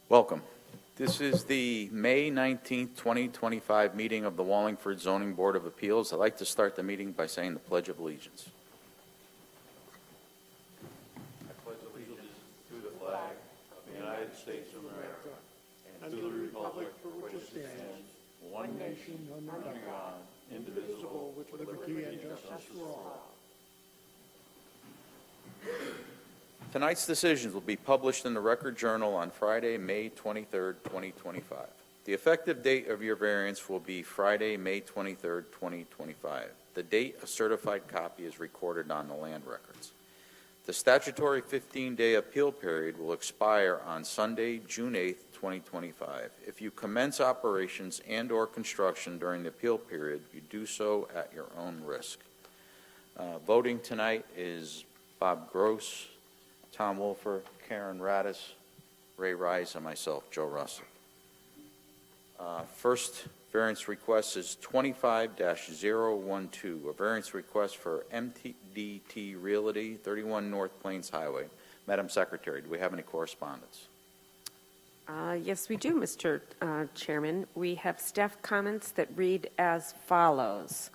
Welcome. This is the May 19th, 2025 meeting of the Wallingford Zoning Board of Appeals. I'd like to start the meeting by saying the Pledge of Allegiance. I pledge allegiance to the flag of the United States of America and to the republic for which it stands, one nation, under God, indivisible, with liberty and justice for all. Tonight's decisions will be published in the Record Journal on Friday, May 23rd, 2025. The effective date of your variance will be Friday, May 23rd, 2025. The date a certified copy is recorded on the land records. The statutory 15-day appeal period will expire on Sunday, June 8th, 2025. If you commence operations and/or construction during the appeal period, you do so at your own risk. Voting tonight is Bob Gross, Tom Wolfer, Karen Radis, Ray Rice, and myself, Joe Russell. First variance request is 25-012, a variance request for MDT Realty, 31 North Plains Highway. Madam Secretary, do we have any correspondence? Yes, we do, Mr. Chairman. We have staff comments that read as follows.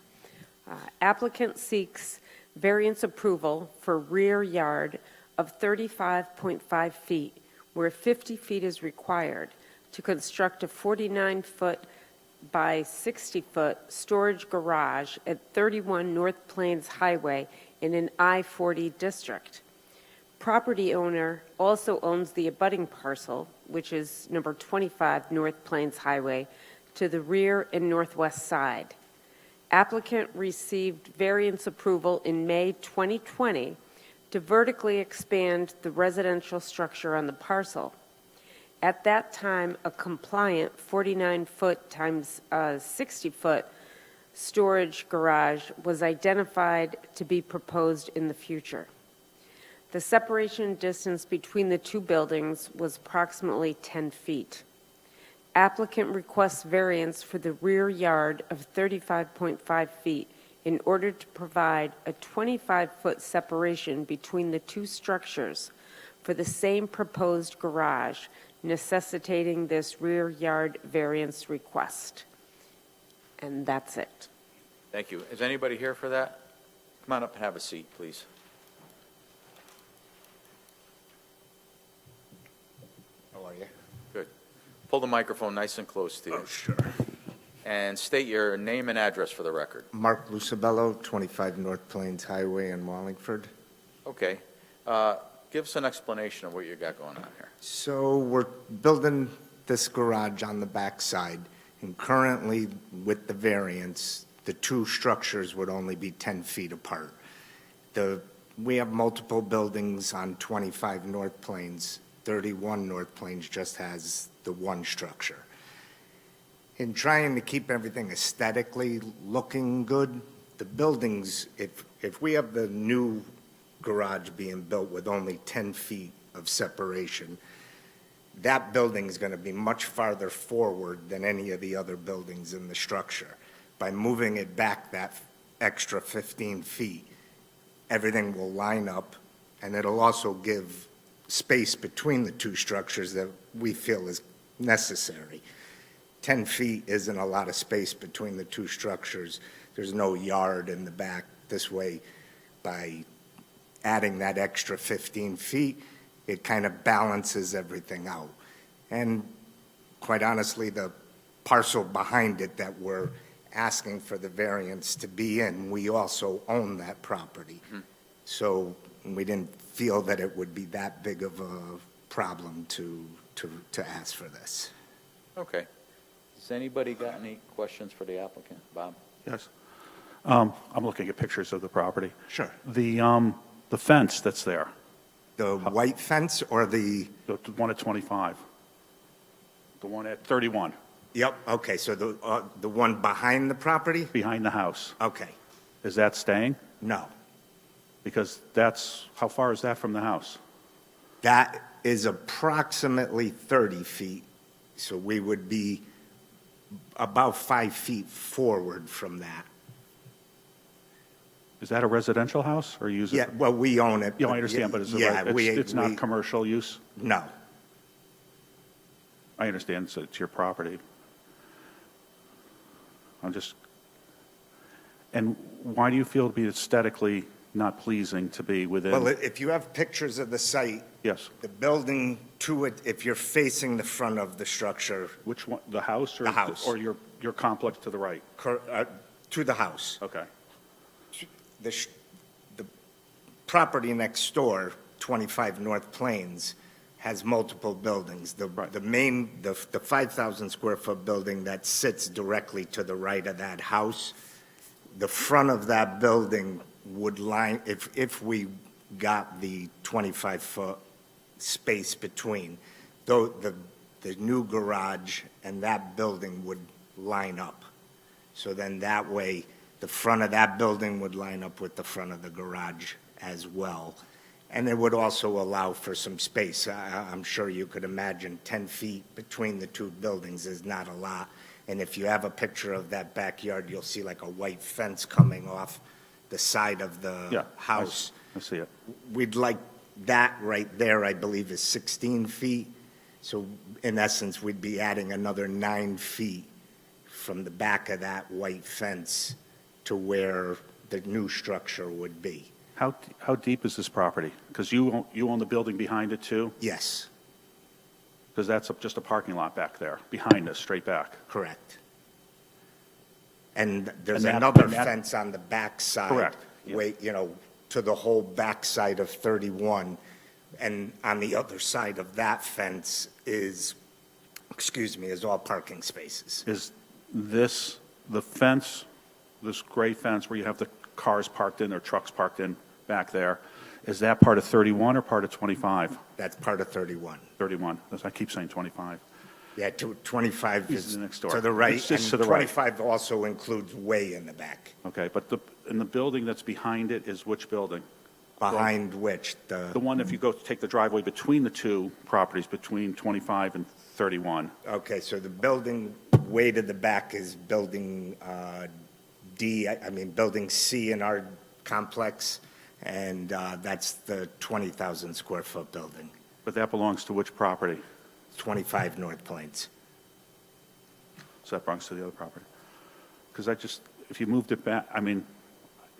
Applicant seeks variance approval for rear yard of 35.5 feet, where 50 feet is required, to construct a 49-foot by 60-foot storage garage at 31 North Plains Highway in an I-40 district. Property owner also owns the abutting parcel, which is number 25 North Plains Highway, to the rear and northwest side. Applicant received variance approval in May 2020 to vertically expand the residential structure on the parcel. At that time, a compliant 49-foot times 60-foot storage garage was identified to be proposed in the future. The separation distance between the two buildings was approximately 10 feet. Applicant requests variance for the rear yard of 35.5 feet in order to provide a 25-foot separation between the two structures for the same proposed garage, necessitating this rear yard variance request. And that's it. Thank you. Is anybody here for that? Come on up and have a seat, please. How are you? Good. Pull the microphone nice and close to you. Oh, sure. And state your name and address for the record. Mark Lucibello, 25 North Plains Highway in Wallingford. Okay. Give us an explanation of what you got going on here. So we're building this garage on the back side, and currently with the variance, the two structures would only be 10 feet apart. We have multiple buildings on 25 North Plains. 31 North Plains just has the one structure. In trying to keep everything aesthetically looking good, the buildings, if we have the new garage being built with only 10 feet of separation, that building is going to be much farther forward than any of the other buildings in the structure. By moving it back that extra 15 feet, everything will line up, and it'll also give space between the two structures that we feel is necessary. 10 feet isn't a lot of space between the two structures. There's no yard in the back. This way, by adding that extra 15 feet, it kind of balances everything out. And quite honestly, the parcel behind it that we're asking for the variance to be in, we also own that property. Mm-hmm. So we didn't feel that it would be that big of a problem to ask for this. Okay. Has anybody got any questions for the applicant? Bob? Yes. I'm looking at pictures of the property. Sure. The fence that's there, The white fence or the one at 25, the one at 31, Yep, okay, so the one behind the property? behind the house, Okay, is that staying? no. Because how far is that from the house? That is approximately 30 feet, so we would be about 5 feet forward from that. Is that a residential house or use it? Yeah, well, we own it. I understand, but it's yeah, not commercial use? no. I understand it's your property. And why do you feel to be aesthetically not pleasing to be within? Well, if you have pictures of the site, Yes. the building to it, if you're facing the front of the structure, Which one, the house or? The house. Or your complex to the right? to the house, Okay. the property next door, 25 North Plains, has multiple buildings. Right. The main, the 5,000 square foot building that sits directly to the right of that house, the front of that building would line, if we got the 25-foot space between, though the new garage and that building would line up. So then that way, the front of that building would line up with the front of the garage as well. And it would also allow for some space. I'm sure you could imagine 10 feet between the two buildings is not a lot. And if you have a picture of that backyard, you'll see like a white fence coming off the side of Yeah. the house. I see it. We'd like that right there, I believe, is 16 feet. So in essence, we'd be adding another 9 feet from the back of that white fence to where the new structure would be. How deep is this property? Because you own the building behind it too? Yes, Because that's just a parking lot back there, behind us, straight back. correct. And there's And another that- fence on the back side. Correct, yeah. Way, to the whole back side of 31. And on the other side of that fence is all parking spaces. Is this, the fence, this gray fence where you have the cars parked in or trucks parked in back there, is that part of 31 or part of 25? That's part of 31. 31, I keep saying 25. Yeah, 25 He's is next door. to the right. It's just and to the right. 25 also includes way in the back. Okay, but and the building that's behind it is which building? Behind which The one, if you go take the driveway between the two properties, between 25 and 31. okay, so the building way to the back is building building C in our complex, and that's the 20,000 square foot building, But that belongs to which property? 25 North Plains. So that belongs to the other property? Because if you moved it back,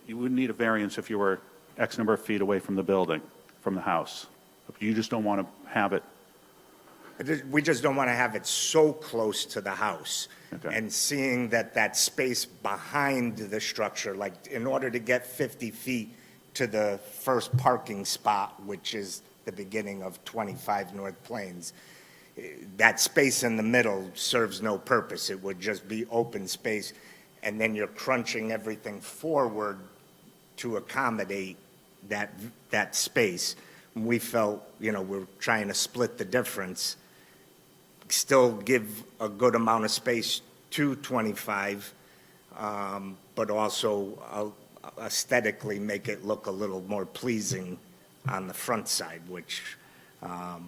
you wouldn't need a variance if you were X number of feet away from the building, from the house. You just don't want to have it, We just don't want to have it so close to the house. Okay. And seeing that space behind the structure, like in order to get 50 feet to the first parking spot, which is the beginning of 25 North Plains, that space in the middle serves no purpose. It would just be open space, and then you're crunching everything forward to accommodate that space. We felt, we're trying to split the difference, still give a good amount of space to 25, but also aesthetically make it look a little more pleasing on the front side, which, I'd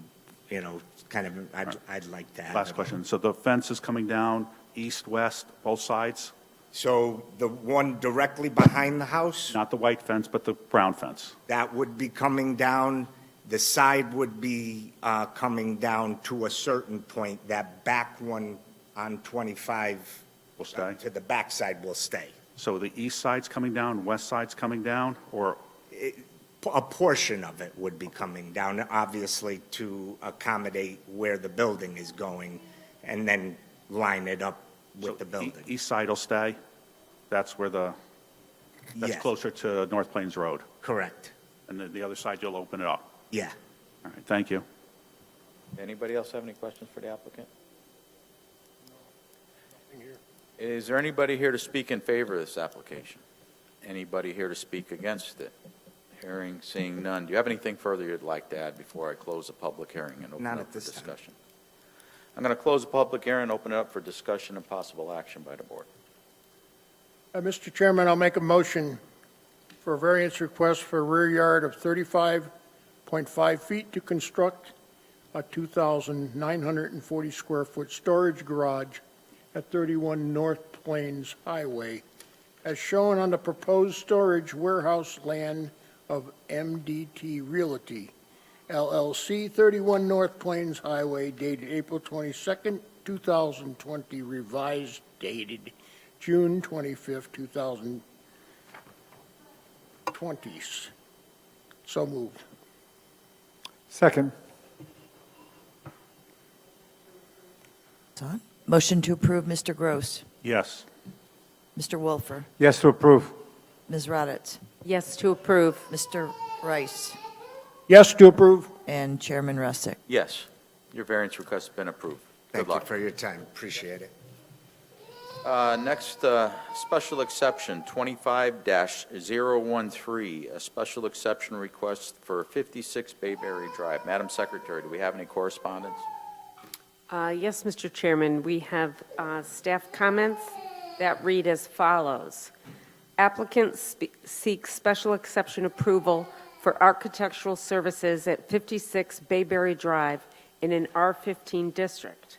like to have. last question. So the fence is coming down east, west, both sides? So the one directly behind the house, Not the white fence, but the brown fence? that would be coming down. The side would be coming down to a certain point. That back one on 25 Will stay? to the back side will stay. So the east side's coming down, west side's coming down, or, A portion of it would be coming down, obviously, to accommodate where the building is going, and then line it up so with the building. east side will stay? That's where that's Yes, closer to North Plains Road? correct. And then the other side, you'll open it up? Yeah. All right, thank you. Anybody else have any questions for the applicant? Is there anybody here to speak in favor of this application? Anybody here to speak against it? Hearing, seeing none. Do you have anything further you'd like to add before I close the public hearing and open Not it at up for this time. discussion? I'm going to close the public hearing and open it up for discussion and possible action by the board. Mr. Chairman, I'll make a motion for a variance request for a rear yard of 35.5 feet to construct a 2,940 square foot storage garage at 31 North Plains Highway, as shown on the proposed storage warehouse land of MDT Realty, LLC, 31 North Plains Highway, dated April 22nd, 2020, revised dated June 25th, 2020. So moved. Second. On. Motion to approve, Mr. Gross. Yes. Mr. Wolfer. Yes to approve. Ms. Raddatz. Yes to approve. Mr. Rice. Yes to approve. And Chairman Russick. Yes, your variance request has been approved. Good Thank you luck. for your time. Appreciate it. Next, special exception, 25-013, a special exception request for 56 Bayberry Drive. Madam Secretary, do we have any correspondence? Yes, Mr. Chairman, we have staff comments that read as follows. Applicant seeks special exception approval for architectural services at 56 Bayberry Drive in an R15 district.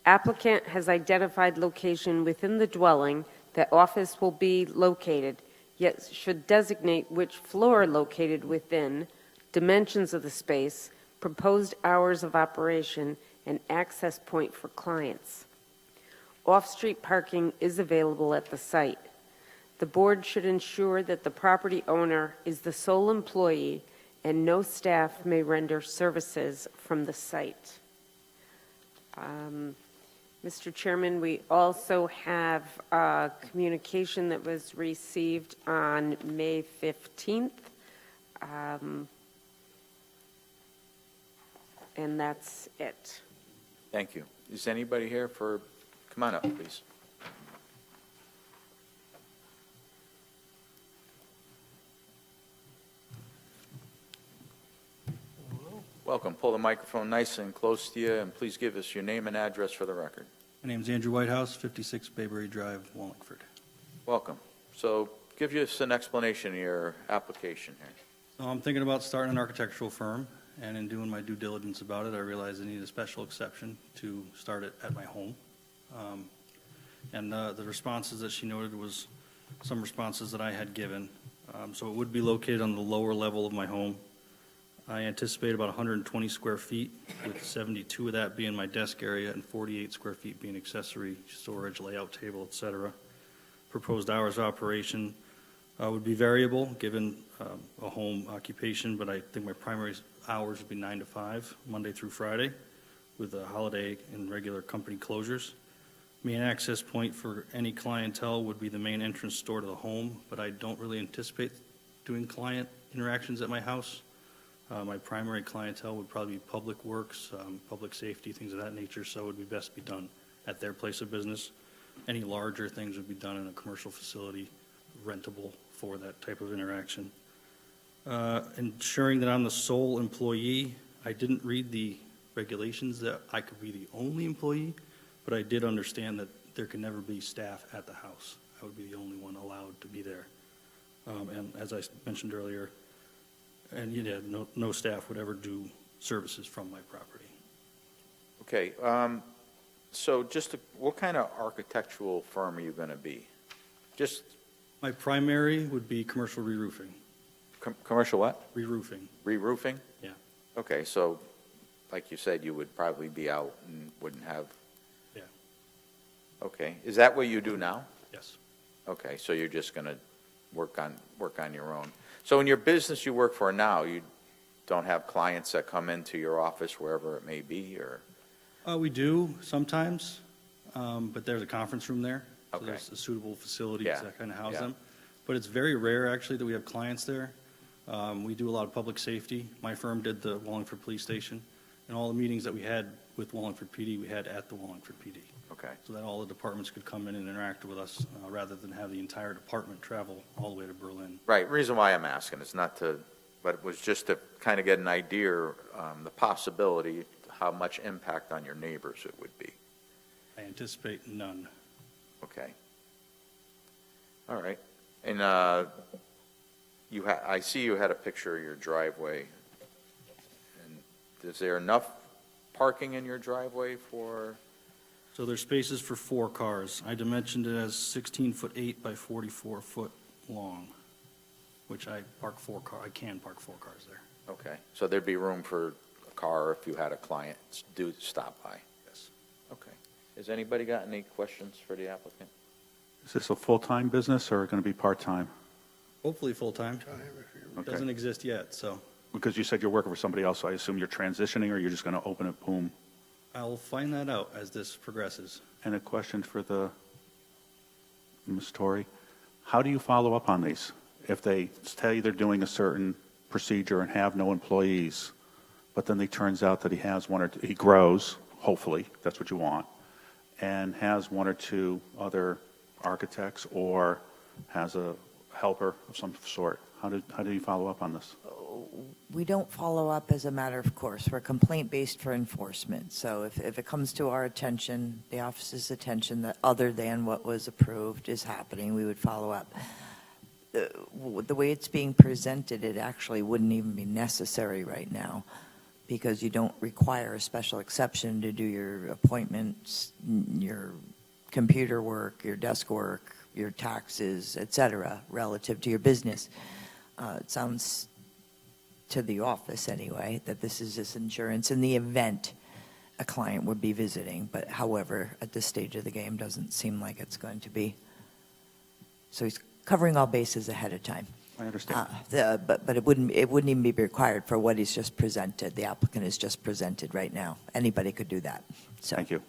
Applicant has identified location within the dwelling that office will be located, yet should designate which floor located within, dimensions of the space, proposed hours of operation, and access point for clients. Off-street parking is available at the site. The board should ensure that the property owner is the sole employee and no staff may render services from the site. Mr. Chairman, we also have a communication that was received on May 15th. And that's it. Thank you. Is anybody here for, come on up, please. Welcome. Pull the microphone nice and close to you, and please give us your name and address for the record. My name's Andrew Whitehouse, 56 Bayberry Drive, Wallingford. Welcome. So give us an explanation of your application here. So I'm thinking about starting an architectural firm, and in doing my due diligence about it, I realized I need a special exception to start it at my home. And the responses that she noted was some responses that I had given. So it would be located on the lower level of my home. I anticipate about 120 square feet, with 72 of that being my desk area and 48 square feet being accessory storage, layout table, et cetera. Proposed hours of operation would be variable, given a home occupation, but I think my primary hours would be 9 to 5, Monday through Friday, with a holiday and regular company closures. Main access point for any clientele would be the main entrance door to the home, but I don't really anticipate doing client interactions at my house. My primary clientele would probably be public works, public safety, things of that nature, so it would be best be done at their place of business. Any larger things would be done in a commercial facility, rentable for that type of interaction. Ensuring that I'm the sole employee, I didn't read the regulations that I could be the only employee, but I did understand that there could never be staff at the house. I would be the only one allowed to be there. And as I mentioned earlier, no staff would ever do services from my property. Okay, so what kind of architectural firm are you going to be? Just My primary would be commercial re-roofing. commercial what? Re-roofing, Re-roofing? yeah. Okay, so like you said, you would probably be out and wouldn't have. Yeah. Okay, is that what you do now? Yes. Okay, so you're just going to work on your own. So in your business you work for now, you don't have clients that come into your office wherever it may be, or? We do sometimes, but there's a conference room there. So Okay. there's a suitable facilities Yeah, that kind of house yeah. them. But it's very rare, actually, that we have clients there. We do a lot of public safety. My firm did the Wallingford Police Station, and all the meetings that we had with Wallingford PD, we had at the Wallingford PD. Okay, So that all the departments could come in and interact with us, rather than have the entire department travel all the way to Berlin. right, reason why I'm asking is not to, but it was just to kind of get an idea, the possibility, how much impact on your neighbors it would be. I anticipate none. Okay. All right. And I see you had a picture of your driveway. And is there enough parking in your driveway for, So there's spaces for 4 cars. I dimensioned it as 16'8" by 44 foot long, which I can park 4 cars there. Okay, so there'd be room for a car if you had a client do stop by? Yes. Okay. Has anybody got any questions for the applicant? Is this a full-time business or going to be part-time? Hopefully full-time. Okay. Doesn't exist yet, so Because you said you're working for somebody else, so I assume you're transitioning, or you're just going to open it, boom? I'll find that out as this progresses. And a question for Ms. Torrey. How do you follow up on these? If they tell you they're doing a certain procedure and have no employees, but then it turns out that he has one or two, he grows, hopefully, that's what you want, and has one or two other architects or has a helper of some sort. How do you follow up on this? We don't follow up as a matter of course. We're complaint-based for enforcement. So if it comes to our attention, the office's attention, that other than what was approved is happening, we would follow up. The way it's being presented, it actually wouldn't even be necessary right now because you don't require a special exception to do your appointments, your computer work, your desk work, your taxes, et cetera, relative to your business. It sounds to the office anyway, that this is just insurance in the event a client would be visiting. But however, at this stage of the game, doesn't seem like it's going to be. So he's covering all bases ahead of time. I understand. But it wouldn't even be required for what he's just presented. The applicant is just presented right now. Anybody could do that. So. Thank you.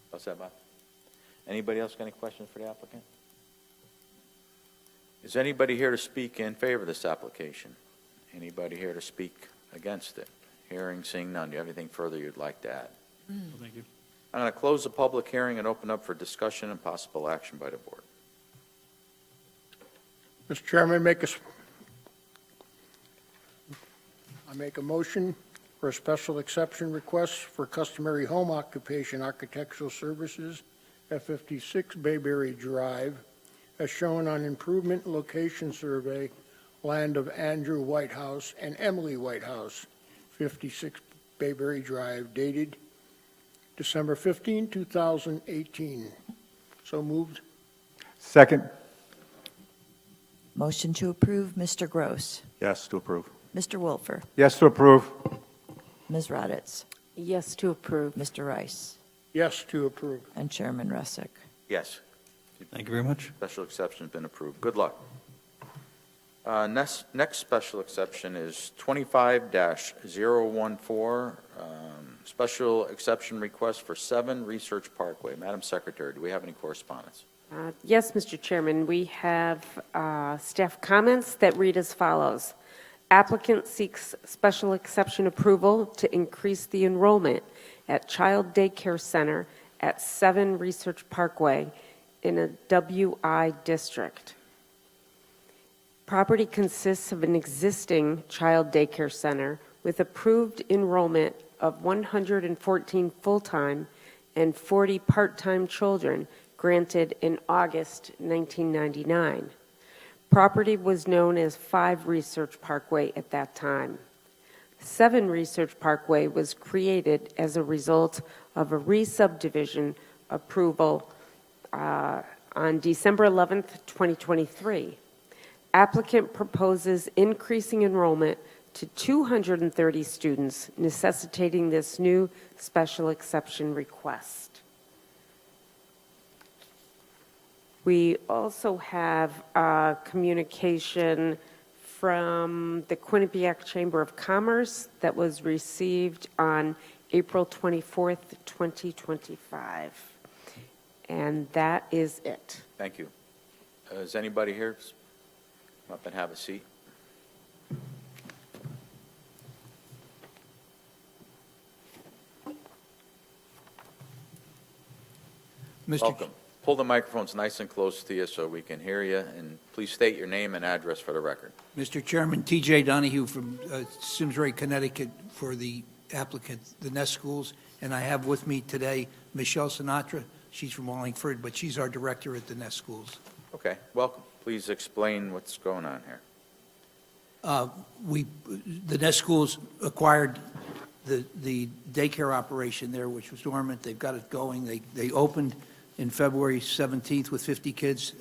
What's that, Bob? Anybody else got any questions for the applicant? Is anybody here to speak in favor of this application? Anybody here to speak against it? Hearing, seeing none. Do you have anything further you'd like to add? Well, thank you. I'm going to close the public hearing and open up for discussion and possible action by the board. Mr. Chairman, I make a motion for a special exception request for customary home occupation architectural services at 56 Bayberry Drive, as shown on improvement location survey, land of Andrew Whitehouse and Emily Whitehouse, 56 Bayberry Drive, dated December 15, 2018. So moved. Second. Motion to approve, Mr. Gross. Yes, to approve. Mr. Wolfer. Yes to approve. Ms. Raditz. Yes to approve. Mr. Rice. Yes to approve. And Chairman Russick. Yes, Thank you very much. special exception's been approved. Good luck. Next special exception is 25-014, special exception request for 7 Research Parkway. Madam Secretary, do we have any correspondence? Yes, Mr. Chairman, we have staff comments that read as follows. Applicant seeks special exception approval to increase the enrollment at Child Daycare Center at 7 Research Parkway in a WI district. Property consists of an existing child daycare center with approved enrollment of 114 full-time and 40 part-time children granted in August 1999. Property was known as 5 Research Parkway at that time. 7 Research Parkway was created as a result of a re-subdivision approval on December 11th, 2023. Applicant proposes increasing enrollment to 230 students, necessitating this new special exception request. We also have communication from the Quinnipiac Chamber of Commerce that was received on April 24th, 2025. And that is it. Thank you. Is anybody here? Come up and have a seat. Welcome. Pull the microphones nice and close to you so we can hear you, and please state your name and address for the record. Mr. Chairman, T.J. Donahue from Simsbury, Connecticut, for the applicant, the Nest Schools, and I have with me today Michelle Sinatra. She's from Wallingford, but she's our director at the Nest Schools. Okay, welcome. Please explain what's going on here. The Nest Schools acquired the daycare operation there, which was dormant. They've got it going. They opened in February 17th with 50 kids.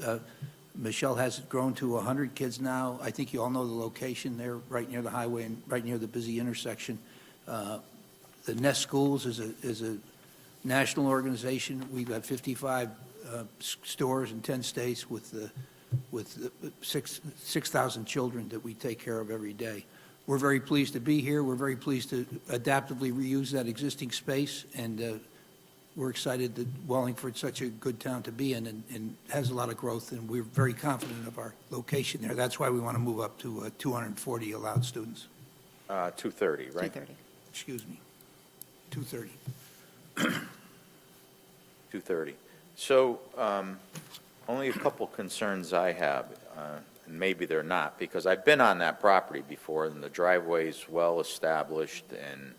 Michelle has it grown to 100 kids now. I think you all know the location there, right near the highway and right near the busy intersection. The Nest Schools is a national organization. We've got 55 stores in 10 states with 6,000 children that we take care of every day. We're very pleased to be here. We're very pleased to adaptively reuse that existing space, and we're excited that Wallingford's such a good town to be in and has a lot of growth, and we're very confident of our location there. That's why we want to move up to 240 allowed students. 2:30, right? 2:30. Excuse me, 230. 2:30. So, only a couple concerns I have, and maybe they're not, because I've been on that property before, and the driveway's well-established, and,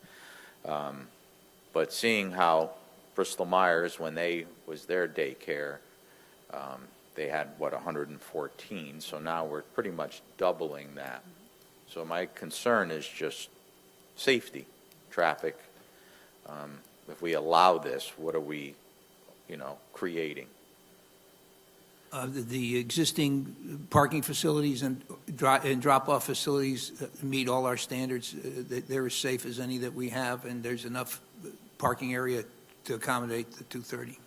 but seeing how Bristol Myers, when they was their daycare, they had, 114, so now we're pretty much doubling that. So my concern is just safety, traffic. If we allow this, what are we, creating? The existing parking facilities and drop-off facilities meet all our standards. They're as safe as any that we have, and there's enough parking area to accommodate the 230.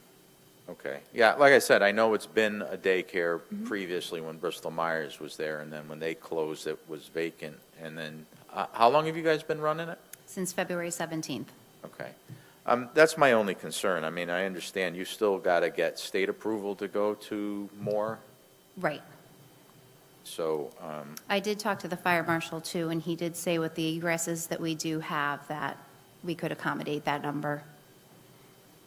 Okay. Yeah, like I said, I know it's been a daycare previously when Bristol Myers was there, and then when they closed, it was vacant. And then, how long have you guys been running it? Since February 17th. Okay. That's my only concern. I mean, I understand you still got to get state approval to go to more, Right. so, I did talk to the fire marshal, too, and he did say with the egresses that we do have, that we could accommodate that number.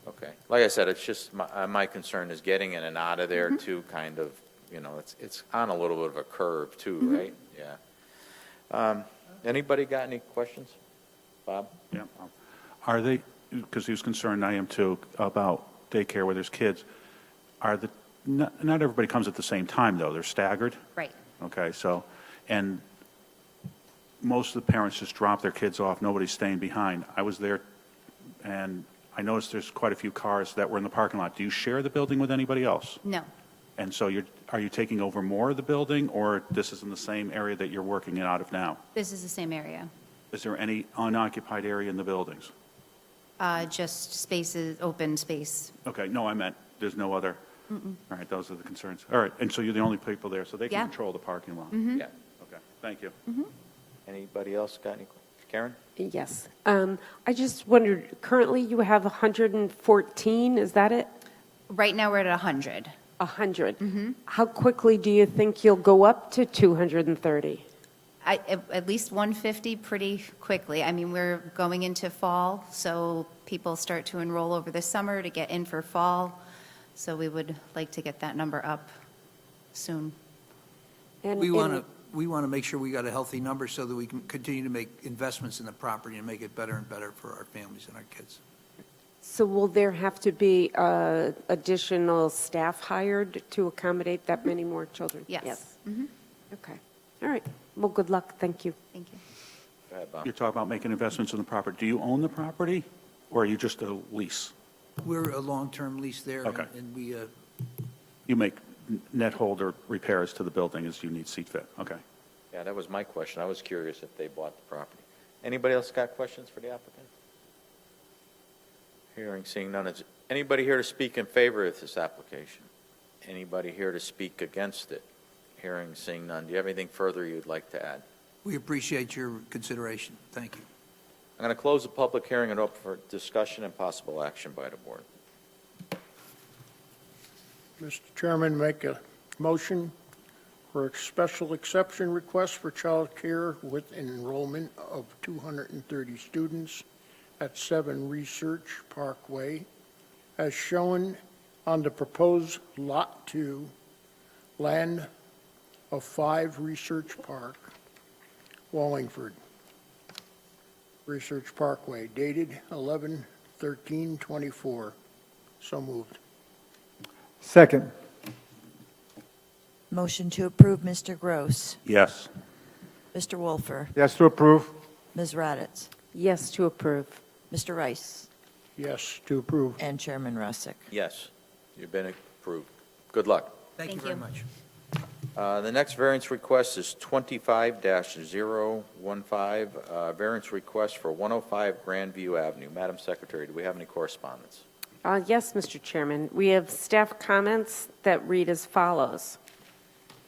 okay. Like I said, it's just, my concern is getting in and out of there too, kind of, it's on a little bit of a curve too, right? Yeah. Anybody got any questions? Bob? Yeah. Are they, because he was concerned, I am too, about daycare where there's kids. Not everybody comes at the same time, though. They're staggered? Right. Okay, so, and most of the parents just drop their kids off. Nobody's staying behind. I was there, and I noticed there's quite a few cars that were in the parking lot. Do you share the building with anybody else? No. And so are you taking over more of the building, or this is in the same area that you're working out of now? This is the same area. Is there any unoccupied area in the buildings? Just spaces, open space. Okay, no, I meant, there's no other. All right, those are the concerns. All right, and so you're the only people there, so they can Yeah. control the parking lot? Yeah. Okay, thank you. Anybody else got any? Karen? Yes. I just wondered, currently you have 114, is that it? Right now, we're at 100. 100. How quickly do you think you'll go up to 230? At least 150 pretty quickly. I mean, we're going into fall, so people start to enroll over the summer to get in for fall. So we would like to get that number up soon. And We want to make sure we got a healthy number so that we can continue to make investments in the property and make it better and better for our families and our kids. So will there have to be additional staff hired to accommodate that many more children? Yes. Okay. All right. Well, good luck. Thank you. Thank you. Go ahead, Bob. You're talking about making investments in the property. Do you own the property, or are you just a lease? We're a long-term lease there, Okay. and we, You make net holder repairs to the building as you need seat fit? Okay. Yeah, that was my question. I was curious if they bought the property. Anybody else got questions for the applicant? Hearing, seeing none. Is anybody here to speak in favor of this application? Anybody here to speak against it? Hearing, seeing none. Do you have anything further you'd like to add? we appreciate your consideration. Thank you. I'm going to close the public hearing and open for discussion and possible action by the board. Mr. Chairman, make a motion for a special exception request for child care with an enrollment of 230 students at 7 Research Parkway, as shown on the proposed Lot 2, land of 5 Research Park, Wallingford. Research Parkway, dated 11/13/24. So moved. Second. Motion to approve, Mr. Gross. Yes. Mr. Wolfer. Yes to approve. Ms. Raddatz. Yes to approve. Mr. Rice. Yes, to approve. And Chairman Russick. Yes, you've been approved. Good luck. Thank you Thank very you. much. The next variance request is 25-015, variance request for 105 Grandview Avenue. Madam Secretary, do we have any correspondence? Yes, Mr. Chairman. We have staff comments that read as follows.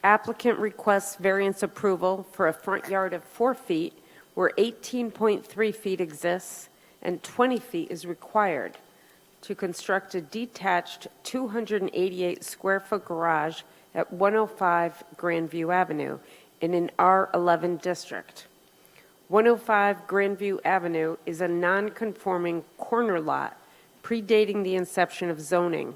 Applicant requests variance approval for a front yard of 4 feet where 18.3 feet exists and 20 feet is required to construct a detached 288-square-foot garage at 105 Grandview Avenue in an R11 district. 105 Grandview Avenue is a non-conforming corner lot predating the inception of zoning.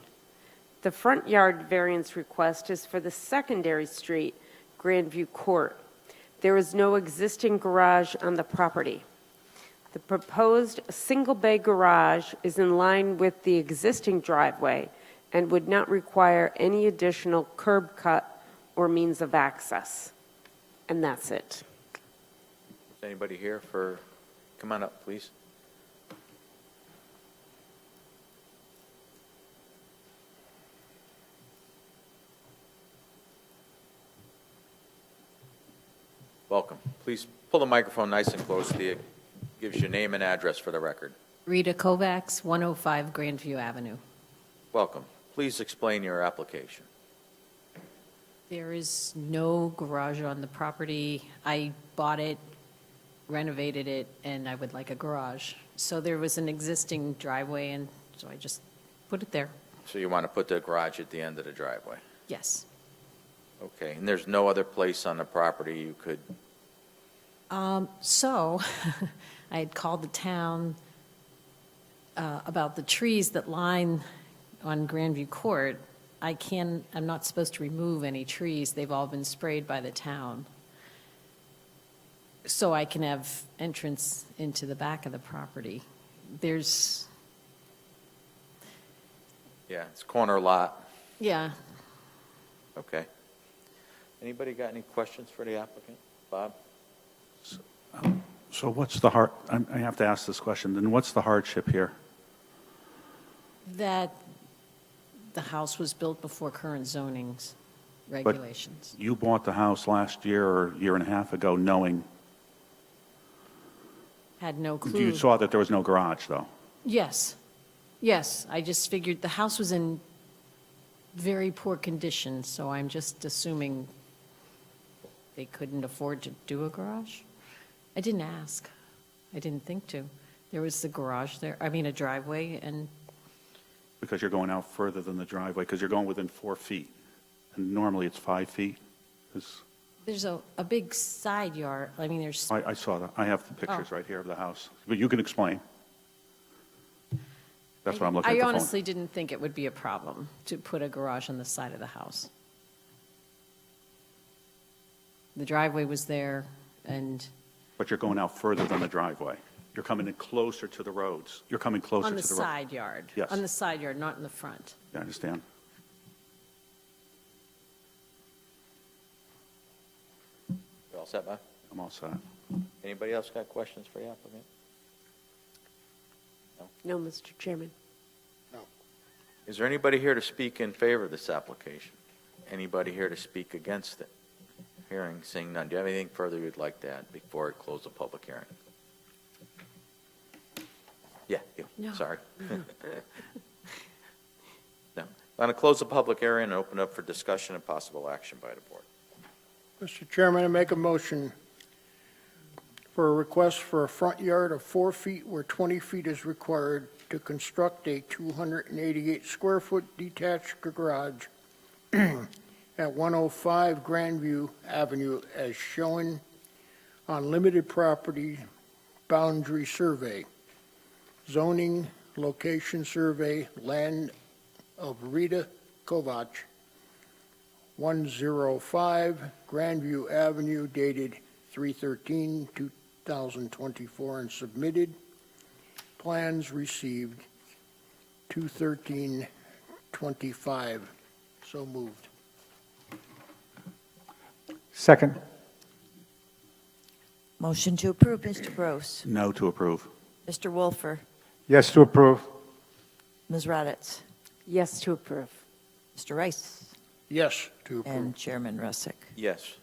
The front yard variance request is for the secondary street, Grandview Court. There is no existing garage on the property. The proposed single-bay garage is in line with the existing driveway and would not require any additional curb cut or means of access. And that's it. Is anybody here for, come on up, please. Welcome. Please pull the microphone nice and close to you. Gives your name and address for the record. Rita Kovacs, 105 Grandview Avenue. Welcome. Please explain your application. There is no garage on the property. I bought it, renovated it, and I would like a garage. So there was an existing driveway, and so I just put it there. So you want to put the garage at the end of the driveway? Yes. Okay, and there's no other place on the property you could, So I had called the town about the trees that line on Grandview Court. I'm not supposed to remove any trees. They've all been sprayed by the town. So I can have entrance into the back of the property. There's, yeah, it's corner lot. yeah, Okay. Anybody got any questions for the applicant? Bob? So what's I have to ask this question, then what's the hardship here? that the house was built before current zoning's But regulations. you bought the house last year or year and a half ago knowing, Had no you clue. saw that there was no garage, though? Yes, yes, I just figured the house was in very poor condition, so I'm just assuming they couldn't afford to do a garage? I didn't ask. I didn't think to. There was the garage there, a driveway, and Because you're going out further than the driveway, because you're going within 4 feet. And normally it's 5 feet. there's a big side yard. There's, I saw that. I have the pictures right here of the house. But you can explain. That's what I'm looking at I the phone. honestly didn't think it would be a problem to put a garage on the side of the house. The driveway was there, and But you're going out further than the driveway. You're coming in closer to the roads. You're coming closer on to the the road. side yard. Yes. On the side yard, not in the front. I understand. You all set, Bob? I'm all set. Anybody else got questions for the applicant? No, Mr. Chairman. Is there anybody here to speak in favor of this application? Anybody here to speak against it? Hearing, seeing none. Do you have anything further you'd like to add before I close the public hearing? Yeah, you, No. sorry. No. I'm going to close the public hearing and open up for discussion and possible action by the board. Mr. Chairman, I make a motion for a request for a front yard of 4 feet where 20 feet is required to construct a 288-square-foot detached garage at 105 Grandview Avenue as shown on limited property boundary survey, zoning location survey, land of Rita Kovacs, 105 Grandview Avenue, dated 3/13/2024, and submitted. Plans received 2/13/25. So moved. Second. Motion to approve, Mr. Gross. No to approve. Mr. Wolfer. Yes to approve. Ms. Raddatz. Yes to approve. Mr. Rice. Yes, to approve. And Chairman Russick. Yes,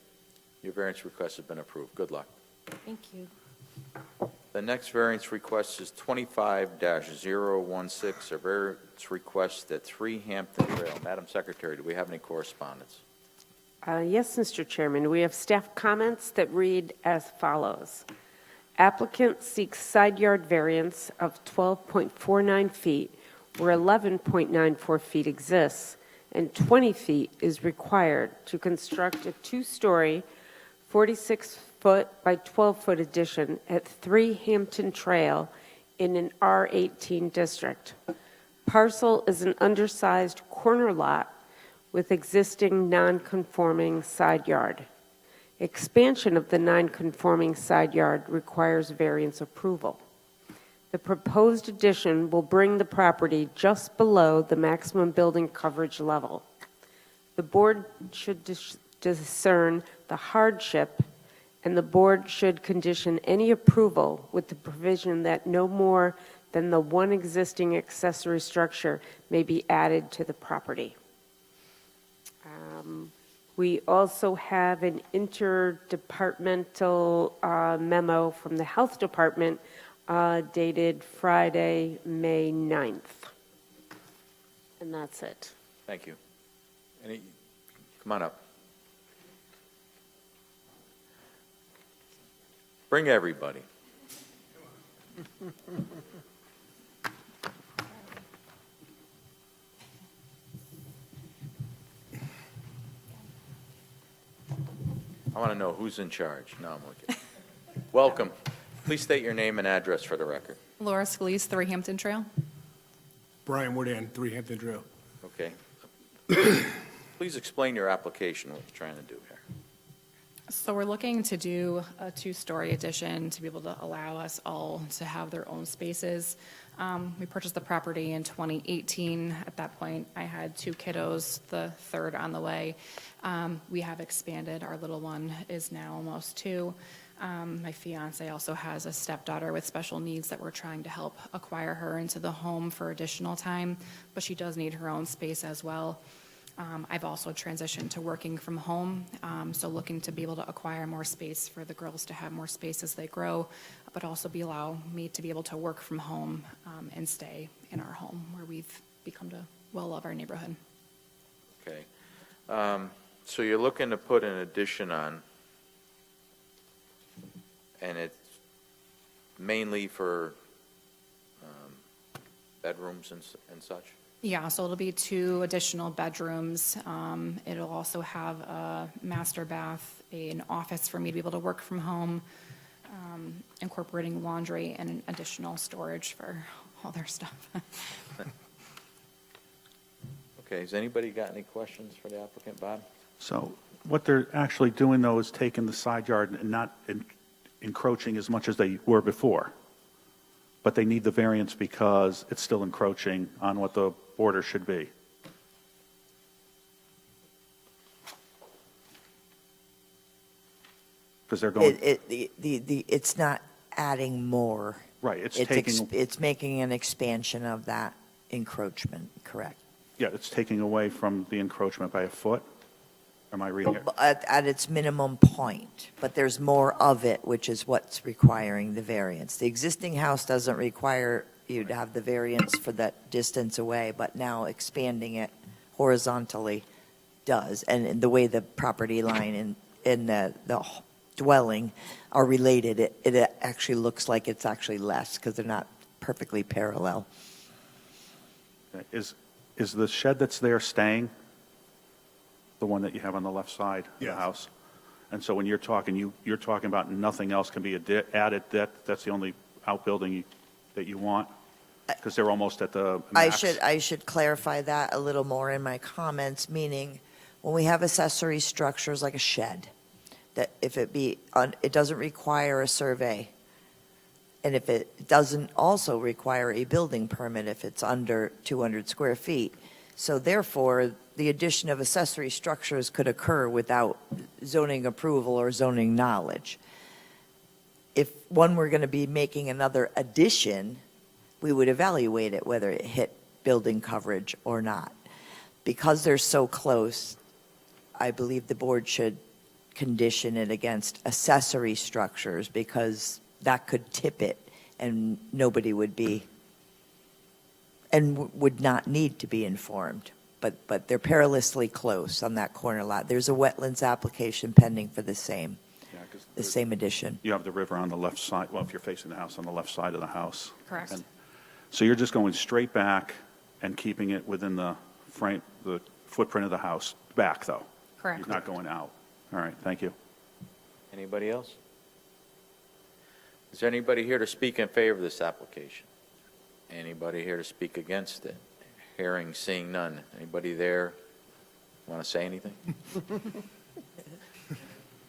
your variance request has been approved. Good luck. Thank you. The next variance request is 25-016, a variance request at 3 Hampton Trail. Madam Secretary, do we have any correspondence? Yes, Mr. Chairman, we have staff comments that read as follows. Applicant seeks side yard variance of 12.49 feet where 11.94 feet exists and 20 feet is required to construct a two-story, 46-foot by 12-foot addition at 3 Hampton Trail in an R18 district. Parcel is an undersized corner lot with existing non-conforming side yard. Expansion of the non-conforming side yard requires variance approval. The proposed addition will bring the property just below the maximum building coverage level. The board should discern the hardship, and the board should condition any approval with the provision that no more than the one existing accessory structure may be added to the property. We also have an interdepartmental memo from the Health Department dated Friday, May 9th. And that's it. Thank you. Come on up. Bring everybody. I want to know who's in charge. No, I'm looking. Welcome. Please state your name and address for the record. Laura Scalise, 3 Hampton Trail. Brian Woodend, 3 Hampton Trail. Okay. Please explain your application, what you're trying to do here. So we're looking to do a two-story addition to be able to allow us all to have their own spaces. We purchased the property in 2018. At that point, I had 2 kiddos, the third on the way. We have expanded. Our little one is now almost 2. My fiance also has a stepdaughter with special needs that we're trying to help acquire her into the home for additional time, but she does need her own space as well. I've also transitioned to working from home, so looking to be able to acquire more space for the girls to have more space as they grow, but also allow me to be able to work from home and stay in our home where we've become to well love our neighborhood. Okay. So you're looking to put an addition on, and it's mainly for bedrooms and such? Yeah, so it'll be 2 additional bedrooms. It'll also have a master bath, an office for me to be able to work from home, incorporating laundry and an additional storage for all their stuff. Okay, has anybody got any questions for the applicant, Bob? So what they're actually doing, though, is taking the side yard and not encroaching as much as they were before. But they need the variance because it's still encroaching on what the border should be. Because they're going, It's not adding more. right, it's taking, It's making an expansion of that encroachment, correct? yeah, it's taking away from the encroachment by a foot. Am I reading it? At its minimum point, but there's more of it, which is what's requiring the variance. The existing house doesn't require you to have the variance for that distance away, but now expanding it horizontally does. And the way the property line and the dwelling are related, it actually looks like it's actually less because they're not perfectly parallel. Okay. Is the shed that's there staying? The one that you have on the left side of the Yes. house? And so when you're talking, you're talking about nothing else can be added, that's the only outbuilding that you want? Because they're almost at the max? I should clarify that a little more in my comments, meaning when we have accessory structures like a shed, that if it doesn't require a survey, and if it doesn't also require a building permit if it's under 200 square feet. So therefore, the addition of accessory structures could occur without zoning approval or zoning knowledge. If one were going to be making another addition, we would evaluate it, whether it hit building coverage or not. Because they're so close, I believe the board should condition it against accessory structures because that could tip it and nobody would be, and would not need to be informed. But they're perilously close on that corner lot. There's a wetlands application pending for the same Yeah, 'cause the same addition. You have the river on the left side, well, if you're facing the house, on the left side of the house. Correct. And so you're just going straight back and keeping it within the frame, the footprint of the house, back, though? Correct. You're not going out? All right, thank you. Anybody else? Is there anybody here to speak in favor of this application? Anybody here to speak against it? Hearing, seeing none. Anybody there want to say anything?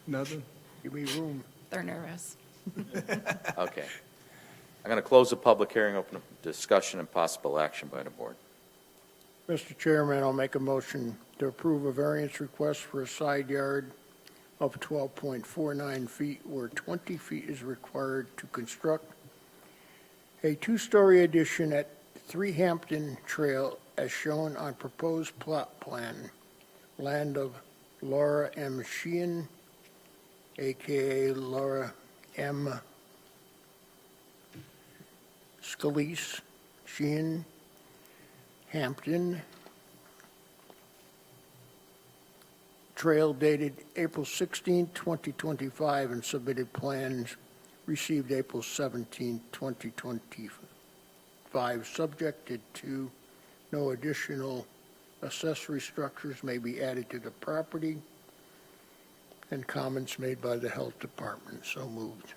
Nothing. Give me room. They're nervous. Okay. I'm going to close the public hearing, open up discussion and possible action by the board. Mr. Chairman, I'll make a motion to approve a variance request for a side yard of 12.49 feet where 20 feet is required to construct a two-story addition at 3 Hampton Trail as shown on proposed plot plan, land of Laura M. Sheehan, AKA Laura M. Scalise, Sheehan, Hampton, trail dated April 16, 2025, and submitted plans received April 17, 2025, subjected to no additional accessory structures may be added to the property, and comments made by the health department. So moved.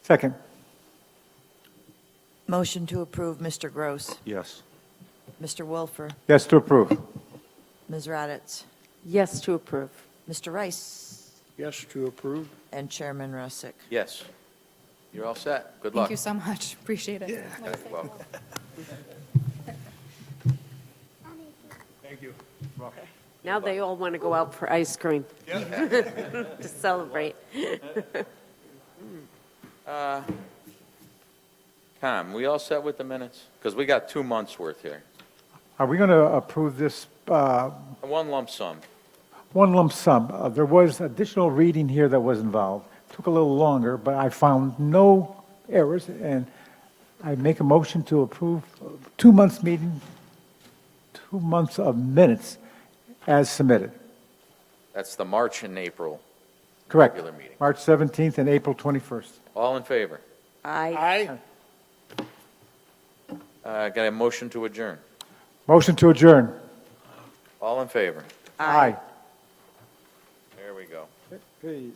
Second. Motion to approve, Mr. Gross. Yes. Mr. Wolfer. Yes to approve. Ms. Raddatz. Yes to approve. Mr. Rice. Yes to approve. And Chairman Russick. Yes. You're all set. Good Thank luck. you so much. Appreciate it. You're welcome. Now they all want to go out for ice cream. To celebrate. Tom, we all set with the minutes? Because we got 2 months' worth here. Are we going to approve this One lump sum. one lump sum? There was additional reading here that was involved. Took a little longer, but I found no errors, and I make a motion to approve 2 months meeting, 2 months of minutes as submitted. That's the March and April Correct. regular meeting. March 17th and April 21st. All in favor? Aye. Aye. Got a motion to adjourn. Motion to adjourn. All in favor? Aye. There we go. Hey.